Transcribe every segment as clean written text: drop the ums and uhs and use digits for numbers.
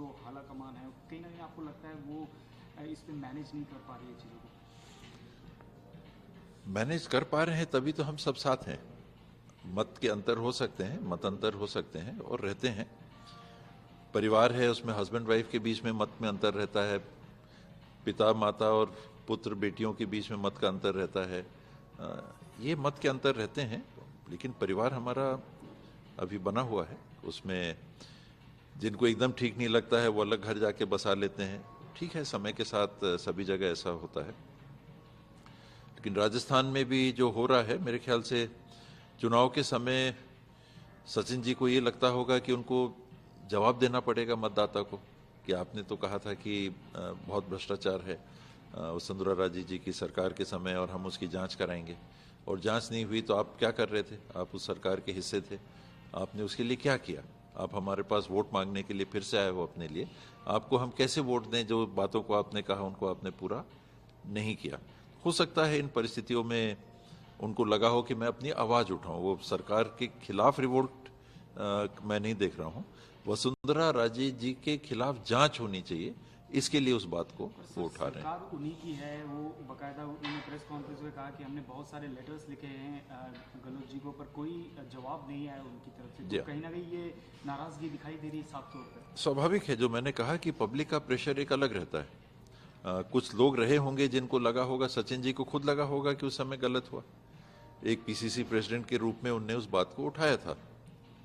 जो हाला कमान है कहीं ना कहीं आपको लगता है वो इस पे मैनेज नहीं कर पा रही है चीज़ों को? मैनेज कर पा रहे हैं तभी तो हम सब साथ हैं। मत के अंतर हो सकते हैं, मत अंतर हो सकते हैं और रहते हैं। परिवार है, उसमें हस्बैंड वाइफ के बीच में मत में अंतर रहता है, पिता माता और पुत्र बेटियों के बीच में मत का अंतर रहता है। ये मत के अंतर रहते हैं, लेकिन परिवार हमारा अभी बना हुआ है। उसमें जिनको एकदम ठीक नहीं लगता है वो अलग घर जाके बसा लेते हैं। ठीक है, समय के साथ सभी जगह ऐसा होता है। लेकिन राजस्थान में भी जो हो रहा है, मेरे ख्याल से चुनाव के समय सचिन जी को ये लगता होगा कि उनको जवाब देना पड़ेगा मतदाता को कि आपने तो कहा था कि बहुत भ्रष्टाचार है वसुंधरा राजे जी की सरकार के समय और हम उसकी जांच कराएंगे, और जांच नहीं हुई तो आप क्या कर रहे थे? आप उस सरकार के हिस्से थे, आपने उसके लिए क्या किया? आप हमारे पास वोट मांगने के लिए फिर से आए हो अपने लिए, आपको हम कैसे वोट दें जो बातों को आपने कहा उनको आपने पूरा नहीं किया? हो सकता है इन परिस्थितियों में उनको लगा हो कि मैं अपनी आवाज उठाऊं। वो सरकार के खिलाफ रिवोल्ट मैं नहीं देख रहा हूं। वसुंधरा राजे जी के खिलाफ जांच होनी चाहिए, इसके लिए उस बात को वो उठा रहे हैं। सरकार उन्हीं की है, वो बकायदा उन्होंने प्रेस कॉन्फ्रेंस में कहा कि हमने बहुत सारे लेटर्स लिखे हैं गहलोत जी को, पर कोई जवाब नहीं आया उनकी तरफ से, तो कहीं ना कहीं ये नाराजगी दिखाई दे रही है साफ तौर पर। स्वाभाविक है, जो मैंने कहा कि पब्लिक का प्रेशर एक अलग रहता है। कुछ लोग रहे होंगे जिनको लगा होगा, सचिन जी को खुद लगा होगा कि उस समय गलत हुआ। एक पीसीसी प्रेसिडेंट के रूप में उनने उस बात को उठाया था।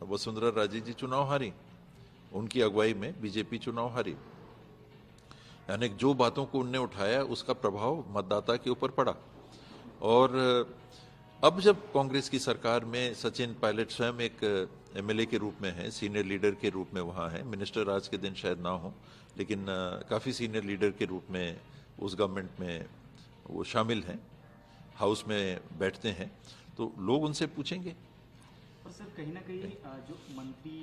वसुंधरा राजे जी चुनाव हारी, उनकी अगुवाई में बीजेपी चुनाव हारी, यानी जो बातों को उनने उठाया उसका प्रभाव मतदाता के ऊपर पड़ा। और अब जब कांग्रेस की सरकार में सचिन पायलट स्वयं एक एमएलए के रूप में है, सीनियर लीडर के रूप में वहाँ है, मिनिस्टर आज के दिन शायद ना हो, लेकिन काफ़ी सीनियर लीडर के रूप में उस गवर्नमेंट में वो शामिल हैं, हाउस में बैठते हैं, तो लोग उनसे पूछेंगे। और सर कहीं ना कहीं जो मंत्री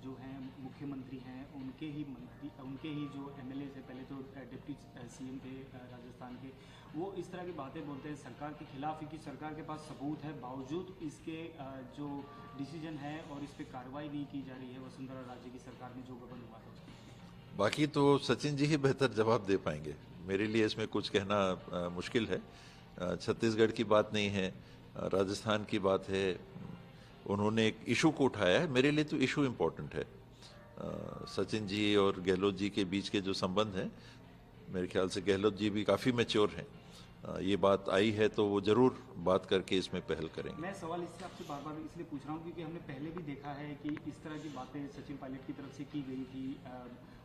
जो हैं, मुख्यमंत्री हैं, उनके ही मंत्री, उनके ही जो एमएलए से पहले तो डिप्टी सीएम थे राजस्थान के, वो इस तरह की बातें बोलते हैं सरकार के खिलाफ ही कि सरकार के पास सबूत है, बावजूद इसके जो डिसीजन है और इस पर कार्रवाई नहीं की जा रही है वसुंधरा राजे की सरकार में जो गबन हुआ था। बाकी तो सचिन जी ही बेहतर जवाब दे पाएंगे, मेरे लिए इसमें कुछ कहना मुश्किल है। छत्तीसगढ़ की बात नहीं है, राजस्थान की बात है। उन्होंने एक इशू को उठाया है, मेरे लिए तो इशू इम्पोर्टेंट है। सचिन जी और गहलोत जी के बीच के जो संबंध हैं, मेरे ख्याल से गहलोत जी भी काफ़ी मैच्योर हैं। ये बात आई है तो वो जरूर बात करके इसमें पहल करेंगे। मैं सवाल इससे आपसे बार बार इसलिए पूछ रहा हूँ क्योंकि हमने पहले भी देखा है कि इस तरह की बातें सचिन पायलट की तरफ से की गई थी।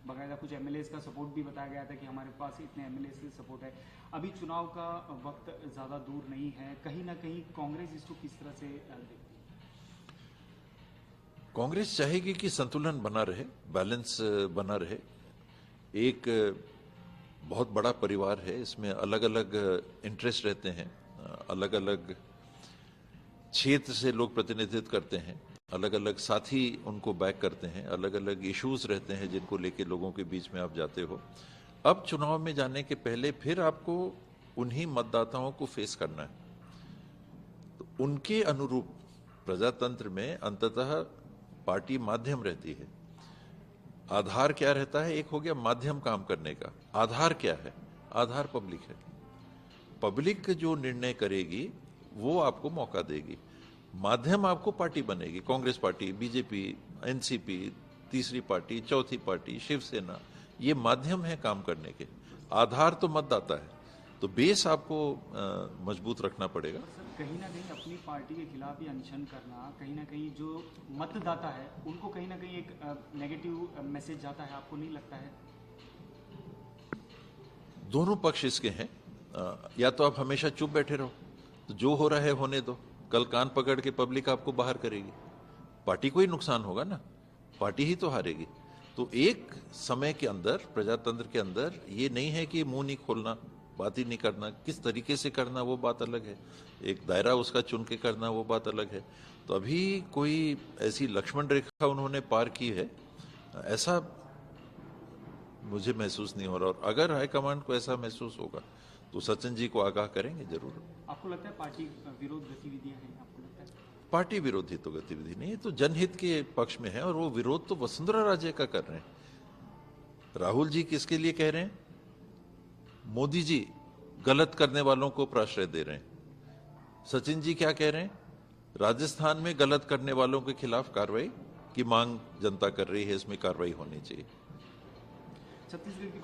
बाकायदा कुछ एमएलए का सपोर्ट भी बताया गया था कि हमारे पास इतने एमएलए से सपोर्ट है। अभी चुनाव का वक्त ज़्यादा दूर नहीं है, कहीं ना कहीं कांग्रेस इसको किस तरह से देखती है? कांग्रेस चाहेगी कि संतुलन बना रहे, बैलेंस बना रहे। एक बहुत बड़ा परिवार है, इसमें अलग अलग इंटरेस्ट रहते हैं, अलग अलग क्षेत्र से लोग प्रतिनिधित्व करते हैं, अलग अलग साथी उनको बैक करते हैं, अलग अलग इश्यूज रहते हैं जिनको लेके लोगों के बीच में आप जाते हो। अब चुनाव में जाने के पहले फिर आपको उन्हीं मतदाताओं को फेस करना है, तो उनके अनुरूप प्रजातंत्र में अंततः पार्टी माध्यम रहती है। आधार क्या रहता है? एक हो गया माध्यम काम करने का, आधार क्या है? आधार पब्लिक है। पब्लिक जो निर्णय करेगी वो आपको मौका देगी, माध्यम आपको पार्टी बनेगी। कांग्रेस पार्टी, बीजेपी, एनसीपी, तीसरी पार्टी, चौथी पार्टी, शिवसेना, ये माध्यम है काम करने के। आधार तो मतदाता है, तो बेस आपको मजबूत रखना पड़ेगा। सर कहीं ना कहीं अपनी पार्टी के खिलाफ ही अनशन करना, कहीं ना कहीं जो मतदाता है उनको कहीं ना कहीं एक नेगेटिव मैसेज जाता है, आपको नहीं लगता है? दोनों पक्ष इसके हैं। या तो आप हमेशा चुप बैठे रहो, तो जो हो रहा है होने दो, कल कान पकड़ के पब्लिक आपको बाहर करेगी, पार्टी को ही नुकसान होगा ना, पार्टी ही तो हारेगी। तो एक समय के अंदर, प्रजातंत्र के अंदर, ये नहीं है कि मुंह नहीं खोलना, बात ही नहीं करना। किस तरीके से करना वो बात अलग है, एक दायरा उसका चुन के करना वो बात अलग है। तो अभी कोई ऐसी लक्ष्मण रेखा उन्होंने पार की है ऐसा मुझे महसूस नहीं हो रहा। और अगर हाईकमांड को ऐसा महसूस होगा तो सचिन जी को आगाह करेंगे जरूर। आपको लगता है पार्टी विरोध गतिविधियां हैं? आपको लगता है पार्टी विरोधी तो गतिविधि नहीं है, तो जनहित के पक्ष में है, और वो विरोध तो वसुंधरा राजे का कर रहे हैं। राहुल जी किसके लिए कह रहे हैं? मोदी जी गलत करने वालों को प्रश्रय दे रहे हैं। सचिन जी क्या कह रहे हैं? राजस्थान में गलत करने वालों के खिलाफ कार्रवाई की मांग जनता कर रही है, इसमें कार्रवाई होनी चाहिए। छत्तीसगढ़ की